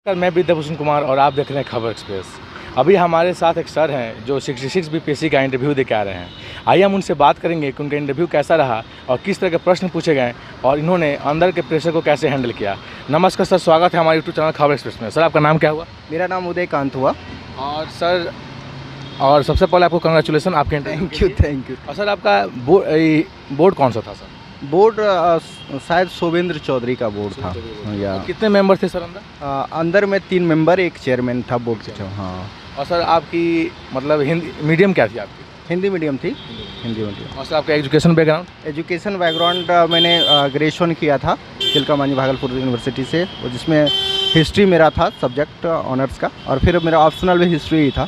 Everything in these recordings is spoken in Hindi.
सर मैं विद्याभूषण कुमार और आप देख रहे हैं खबर एक्सप्रेस। अभी हमारे साथ एक सर हैं जो 66 बीपीएससी का इंटरव्यू दे के आ रहे हैं। आइए हम उनसे बात करेंगे कि उनका इंटरव्यू कैसा रहा और किस तरह के प्रश्न पूछे गए और इन्होंने अंदर के प्रेशर को कैसे हैंडल किया। नमस्कार सर, स्वागत है हमारे यूट्यूब चैनल खबर एक्सप्रेस में। सर आपका नाम क्या हुआ? मेरा नाम उदयकांत हुआ। और सर सबसे पहले आपको कंग्रेचुलेसन आपके इंटरव्यू। Thank you. और सर आपका बोर्ड कौन सा था सर? बोर्ड शायद शोभेंद्र चौधरी का बोर्ड था। या कितने मेंबर थे सर अंदर? अंदर में 3 मेंबर, एक चेयरमैन था बोर्ड के। हाँ। और सर आपकी मतलब हिंदी मीडियम क्या थी आपकी? हिंदी मीडियम थी। हिंदी मीडियम। और सर आपका एजुकेशन बैकग्राउंड? एजुकेशन बैकग्राउंड मैंने ग्रेजुएशन किया था तिलका मांझी भागलपुर यूनिवर्सिटी से, और जिसमें हिस्ट्री मेरा था सब्जेक्ट ऑनर्स का, और फिर मेरा ऑप्शनल भी हिस्ट्री ही था।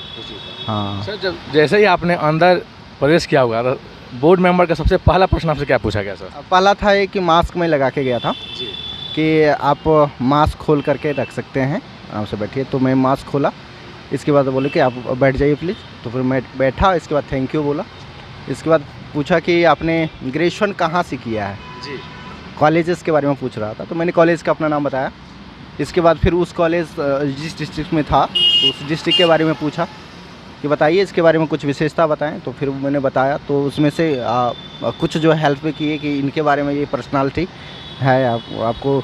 हाँ सर, जब जैसे ही आपने अंदर प्रवेश किया होगा तो बोर्ड मेंबर का सबसे पहला प्रश्न आपसे क्या पूछा गया सर? पहला था कि मास्क में लगा के गया था जी। कि आप मास्क खोल करके रख सकते हैं, आराम से बैठिए। तो मैं मास्क खोला, इसके बाद बोले कि आप बैठ जाइए प्लीज़। तो फिर मैं बैठा, इसके बाद थैंक यू बोला। इसके बाद पूछा कि आपने ग्रेजुएशन कहाँ से किया है जी। कॉलेजेस के बारे में पूछ रहा था, तो मैंने कॉलेज का अपना नाम बताया। इसके बाद फिर उस कॉलेज जिस डिस्ट्रिक्ट में था उस डिस्ट्रिक्ट के बारे में पूछा कि बताइए इसके बारे में कुछ विशेषता बताएं। तो फिर मैंने बताया, तो उसमें से कुछ जो हेल्प किए कि इनके बारे में ये पर्सनालिटी है आपको,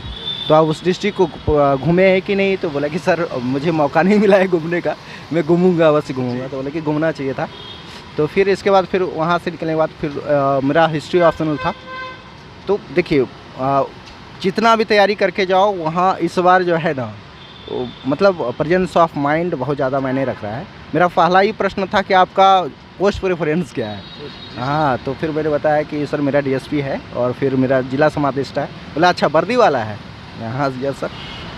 तो आप उस डिस्ट्रिक्ट को घूमे हैं कि नहीं? तो बोला कि सर मुझे मौका नहीं मिला है घूमने का, मैं घूमूंगा, अवश्य घूमूंगा। तो बोला कि घूमना चाहिए था। तो फिर इसके बाद फिर वहाँ से निकलने के बाद फिर मेरा हिस्ट्री ऑप्शनल था। तो देखिए जितना भी तैयारी करके जाओ वहाँ इस बार जो है ना, मतलब प्रेजेंस ऑफ माइंड बहुत ज़्यादा मायने रख रहा है। मेरा पहला ही प्रश्न था कि आपका पोस्ट प्रेफरेंस क्या है। हाँ, तो फिर मैंने बताया कि सर मेरा डीएसपी है और फिर मेरा जिला समादेष्ट है। बोला अच्छा वर्दी वाला है? हाँ यस सर।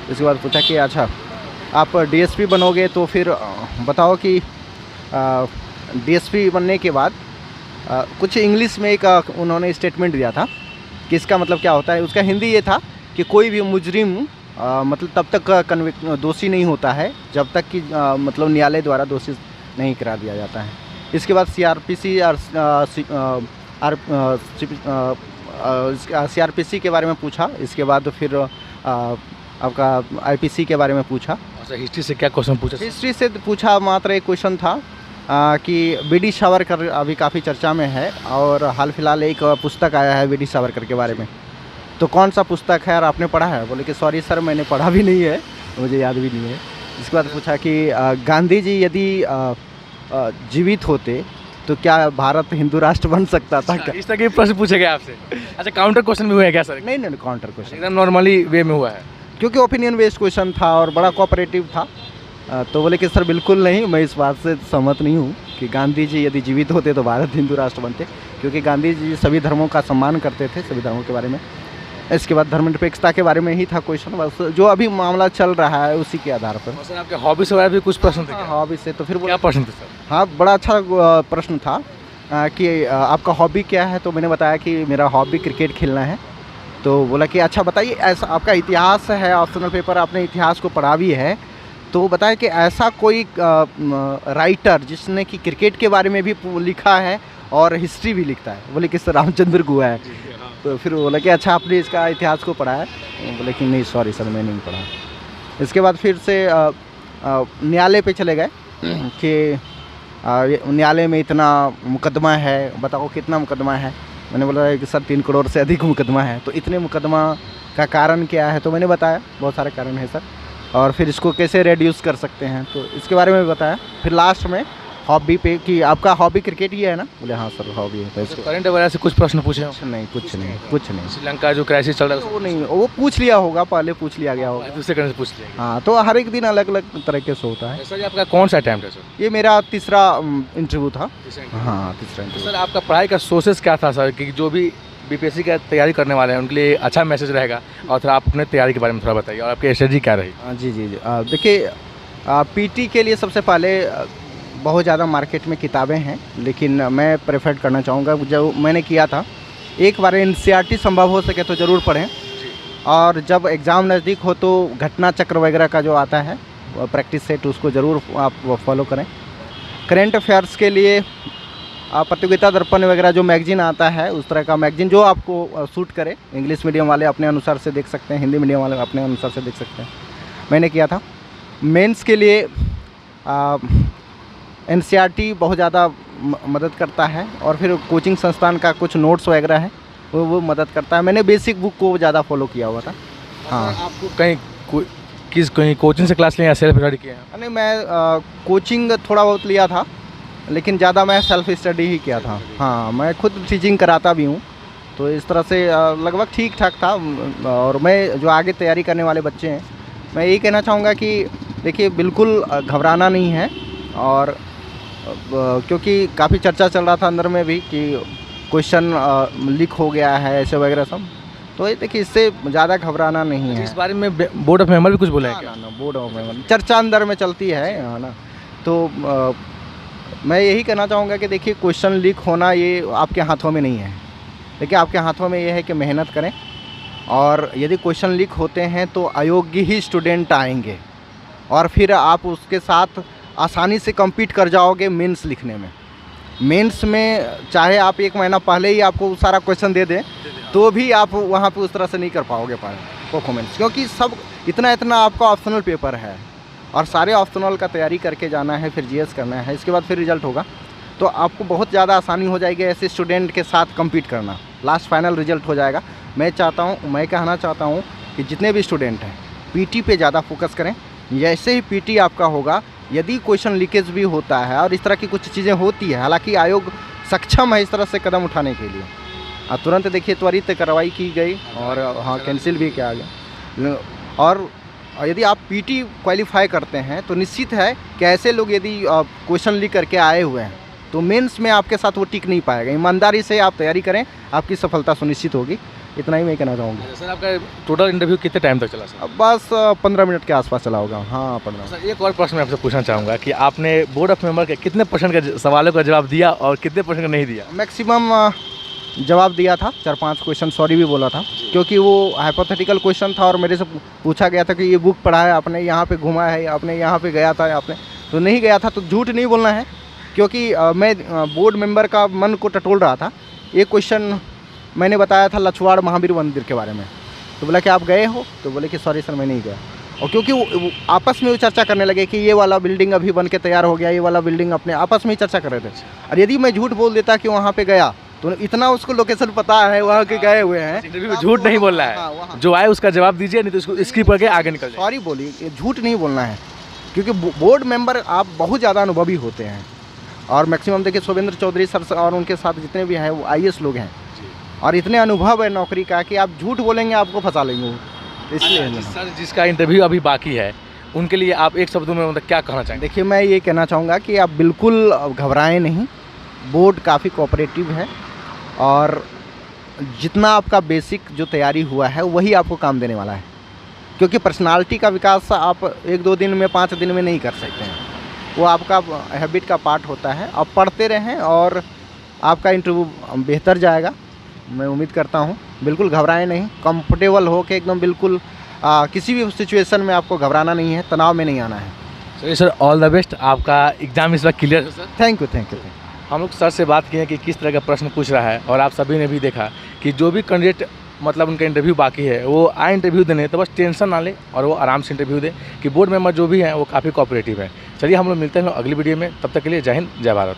इसके बाद पूछा कि अच्छा आप डीएसपी बनोगे तो फिर बताओ कि डीएसपी बनने के बाद कुछ इंग्लिश में एक उन्होंने स्टेटमेंट दिया था कि इसका मतलब क्या होता है। उसका हिंदी ये था कि कोई भी मुजरिम मतलब तब तक दोषी नहीं होता है जब तक कि मतलब न्यायालय द्वारा दोषी नहीं करा दिया जाता है। इसके बाद सीआरपीसी के बारे में पूछा। इसके बाद फिर आपका आईपीसी के बारे में पूछा। अच्छा, हिस्ट्री से क्या क्वेश्चन पूछा? हिस्ट्री से पूछा मात्र एक क्वेश्चन था कि बीडी सावरकर अभी काफ़ी चर्चा में है, और हाल फिलहाल एक पुस्तक आया है बीडी सावरकर के बारे में, तो कौन सा पुस्तक है और आपने पढ़ा है? बोले कि सॉरी सर मैंने पढ़ा भी नहीं है, मुझे याद भी नहीं है। इसके बाद पूछा कि गांधी जी यदि जीवित होते तो क्या भारत हिंदू राष्ट्र बन सकता था क्या? इस तरह के प्रश्न पूछे गए आपसे? अच्छा, काउंटर क्वेश्चन भी हुआ है क्या सर? नहीं नहीं, काउंटर क्वेश्चन एकदम नॉर्मली वे में हुआ है, क्योंकि ओपिनियन बेस्ड क्वेश्चन था और बड़ा कोऑपरेटिव था। तो बोले कि सर बिल्कुल नहीं, मैं इस बात से सहमत नहीं हूँ कि गांधी जी यदि जीवित होते तो भारत हिंदू राष्ट्र बनते, क्योंकि गांधी जी सभी धर्मों का सम्मान करते थे, सभी धर्मों के बारे में। इसके बाद धर्मनिरपेक्षता के बारे में ही था क्वेश्चन, बस जो अभी मामला चल रहा है उसी के आधार पर। सर आपके हॉबी से भी कुछ प्रश्न थे? हॉबी से तो फिर क्या प्रश्न थे सर? हाँ, बड़ा अच्छा प्रश्न था कि आपका हॉबी क्या है? तो मैंने बताया कि मेरा हॉबी क्रिकेट खेलना है। तो बोला कि अच्छा बताइए, ऐसा आपका इतिहास है, ऑप्शनल पेपर आपने इतिहास को पढ़ा भी है, तो बताया कि ऐसा कोई राइटर जिसने कि क्रिकेट के बारे में भी लिखा है और हिस्ट्री भी लिखता है? बोले कि सर रामचंद्र गुहा है। तो फिर बोला कि अच्छा आपने इसका इतिहास को पढ़ा है? बोले कि नहीं सॉरी सर मैं नहीं पढ़ा। इसके बाद फिर से न्यायालय पे चले गए कि न्यायालय में इतना मुकदमा है, बताओ कितना मुकदमा है? मैंने बोला कि सर 3 करोड़ से अधिक मुकदमा है। तो इतने मुकदमा का कारण क्या है? तो मैंने बताया बहुत सारे कारण है सर, और फिर इसको कैसे रेड्यूस कर सकते हैं, तो इसके बारे में बताया। फिर लास्ट में हॉबी पे कि आपका हॉबी क्रिकेट ही है ना? बोले हाँ सर हॉबी है। तो इसको करंट वगैरह से कुछ प्रश्न पूछे? कुछ नहीं। श्रीलंका जो क्राइसिस चल रहा है वो नहीं, वो पूछ लिया होगा, पहले पूछ लिया गया होगा, दूसरे करंट से पूछ लिया। हाँ, तो हर एक दिन अलग अलग तरीके से होता है। सर ये आपका कौन सा अटेम्प्ट है सर? ये मेरा तीसरा इंटरव्यू था। हाँ, तीसरा इंटरव्यू। सर आपका पढ़ाई का सोर्सेस क्या था सर, कि जो भी बीपीएससी का तैयारी करने वाले हैं उनके लिए अच्छा मैसेज रहेगा, और थोड़ा आप अपने तैयारी के बारे में थोड़ा बताइए और आपकी स्ट्रेटजी क्या रही? जी देखिए पीटी के लिए सबसे पहले बहुत ज़्यादा मार्केट में किताबें हैं, लेकिन मैं प्रेफर करना चाहूँगा जो मैंने किया था, एक बार एनसीईआरटी संभव हो सके तो ज़रूर पढ़ें, और जब एग्ज़ाम नज़दीक हो तो घटना चक्र वगैरह का जो आता है प्रैक्टिस सेट उसको ज़रूर आप फॉलो करें। करेंट अफेयर्स के लिए प्रतियोगिता दर्पण वगैरह जो मैगजीन आता है, उस तरह का मैगजीन जो आपको सूट करे। इंग्लिश मीडियम वाले अपने अनुसार से देख सकते हैं, हिंदी मीडियम वाले अपने अनुसार से देख सकते हैं। मैंने किया था। मेंस के लिए एनसीईआरटी बहुत ज़्यादा मदद करता है, और फिर कोचिंग संस्थान का कुछ नोट्स वगैरह है वो मदद करता है। मैंने बेसिक बुक को ज़्यादा फॉलो किया हुआ था। हाँ, आपको कहीं कोचिंग से क्लास लिया या सेल्फ स्टडी किया है? नहीं, मैं कोचिंग थोड़ा बहुत लिया था, लेकिन ज़्यादा मैं सेल्फ स्टडी ही किया था। हाँ, मैं खुद टीचिंग कराता भी हूँ, तो इस तरह से लगभग ठीक ठाक था। और मैं जो आगे तैयारी करने वाले बच्चे हैं, मैं यही कहना चाहूँगा कि देखिए बिल्कुल घबराना नहीं है। और क्योंकि काफ़ी चर्चा चल रहा था अंदर में भी कि क्वेश्चन लीक हो गया है ऐसे वगैरह सब, तो ये देखिए इससे ज़्यादा घबराना नहीं है। इस बारे में बोर्ड ऑफ मेंबर भी कुछ बोला है क्या? ना, बोर्ड ऑफ मेंबर चर्चा अंदर में चलती है ना। तो मैं यही कहना चाहूँगा कि देखिए क्वेश्चन लीक होना ये आपके हाथों में नहीं है। देखिए आपके हाथों में ये है कि मेहनत करें, और यदि क्वेश्चन लीक होते हैं तो अयोग्य ही स्टूडेंट आएंगे, और फिर आप उसके साथ आसानी से compete कर जाओगे मेंस लिखने में। मेंस में चाहे आप 1 महीना पहले ही आपको सारा क्वेश्चन दे दें, तो भी आप वहाँ पे उस तरह से नहीं कर पाओगे परफॉर्मेंस, क्योंकि सब इतना आपका ऑप्शनल पेपर है, और सारे ऑप्शनल का तैयारी करके जाना है, फिर जीएस करना है, इसके बाद फिर रिजल्ट होगा। तो आपको बहुत ज़्यादा आसानी हो जाएगी ऐसे स्टूडेंट के साथ compete करना। लास्ट फाइनल रिजल्ट हो जाएगा। मैं कहना चाहता हूँ कि जितने भी स्टूडेंट हैं पीटी पे ज़्यादा फोकस करें। जैसे ही पीटी आपका होगा, यदि क्वेश्चन लीकेज भी होता है और इस तरह की कुछ चीज़ें होती है, हालांकि आयोग सक्षम है इस तरह से कदम उठाने के लिए, तुरंत देखिए त्वरित कार्रवाई की गई, और हाँ कैंसिल भी किया गया। और यदि आप पीटी क्वालिफाई करते हैं तो निश्चित है कि ऐसे लोग यदि क्वेश्चन लीक करके आए हुए हैं तो मेंस में आपके साथ वो टिक नहीं पाएगा। ईमानदारी से आप तैयारी करें, आपकी सफलता सुनिश्चित होगी। इतना ही मैं कहना चाहूँगा। सर आपका टोटल इंटरव्यू कितने टाइम तक चला सर? बस 15 मिनट के आसपास चला होगा। हाँ, 15। सर एक और प्रश्न मैं आपसे पूछना चाहूँगा कि आपने बोर्ड ऑफ मेंबर के कितने % के सवालों का जवाब दिया और कितने % का नहीं दिया? मैक्सिमम जवाब दिया था, 4-5 क्वेश्चन सॉरी भी बोला था, क्योंकि वो हाइपोथेटिकल क्वेश्चन था और मेरे से पूछा गया था कि ये बुक पढ़ा है आपने, यहाँ पे घूमा है आपने, यहाँ पे गया था आपने, तो नहीं गया था। तो झूठ नहीं बोलना है, क्योंकि मैं बोर्ड मेंबर का मन को टटोल रहा था। एक क्वेश्चन मैंने बताया था लछवाड़ महावीर मंदिर के बारे में, तो बोला कि आप गए हो, तो बोले कि सॉरी सर मैं नहीं गया। और क्योंकि वो आपस में वो चर्चा करने लगे कि ये वाला बिल्डिंग अभी बन के तैयार हो गया, ये वाला बिल्डिंग, अपने आपस में ही चर्चा कर रहे थे। और यदि मैं झूठ बोल देता कि वहाँ पे गया, तो इतना उसको लोकेशन पता है वहाँ के गए हुए हैं। इंटरव्यू में झूठ नहीं बोलना है, जो आए उसका जवाब दीजिए, नहीं तो इसको स्किप करके आगे निकल जाइए। सॉरी बोलिए, झूठ नहीं बोलना है, क्योंकि बोर्ड मेंबर आप बहुत ज़्यादा अनुभवी होते हैं। और मैक्सिमम देखिए शुभेंद्र चौधरी सर और उनके साथ जितने भी हैं वो IAS लोग हैं, और इतने अनुभव है नौकरी का कि आप झूठ बोलेंगे आपको फंसा लेंगे। इसलिए सर जिसका इंटरव्यू अभी बाकी है उनके लिए आप एक शब्दों में मतलब क्या कहना चाहेंगे? देखिए मैं ये कहना चाहूँगा कि आप बिल्कुल घबराएं नहीं। बोर्ड काफ़ी कोऑपरेटिव है, और जितना आपका बेसिक जो तैयारी हुआ है वही आपको काम देने वाला है, क्योंकि पर्सनालिटी का विकास आप 1-2 दिन में 5 दिन में नहीं कर सकते हैं। वो आपका हैबिट का पार्ट होता है। आप पढ़ते रहें और आपका इंटरव्यू बेहतर जाएगा, मैं उम्मीद करता हूँ। बिल्कुल घबराएं नहीं, कंफर्टेबल हो के एकदम बिल्कुल किसी भी सिचुएशन में आपको घबराना नहीं है, तनाव में नहीं आना है। चलिए सर, ऑल द बेस्ट। आपका एग्ज़ाम इस बार क्लियर है सर? Thank you. हम लोग सर से बात किए कि किस तरह का प्रश्न पूछ रहा है, और आप सभी ने भी देखा कि जो भी कैंडिडेट मतलब उनका इंटरव्यू बाकी है वो आए इंटरव्यू देने, तो बस टेंशन ना ले और वो आराम से इंटरव्यू दे, कि बोर्ड मेंबर जो भी हैं वो काफ़ी कोऑपरेटिव है। चलिए हम लोग मिलते हैं अगली वीडियो में, तब तक के लिए जय हिंद, जय भारत।